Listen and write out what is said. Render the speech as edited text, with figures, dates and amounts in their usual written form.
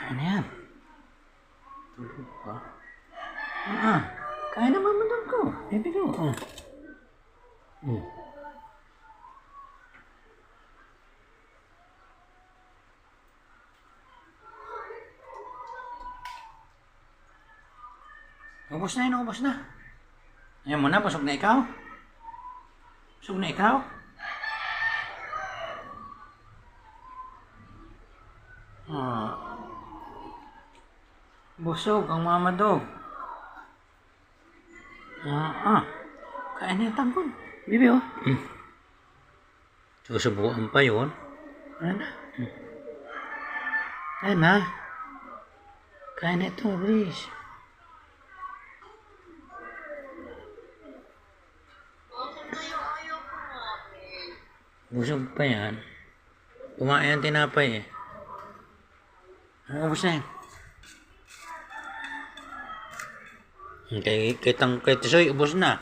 Ano yan? Tulog pa? Kaya naman madam ko. Baby ko. Ubus na yun, ubus na. Ayaw mo na, busog na ikaw? Busog na ikaw? Busog ang mama dog. Kaya na yung tangkol. Bibi, oh. Susubukan pa yun. Ano na? Ano na? Kaya na ito, please. Busog pa yan. Kumain ang tinapay eh. Ubus na yan. Kay Tisoy, ubus na.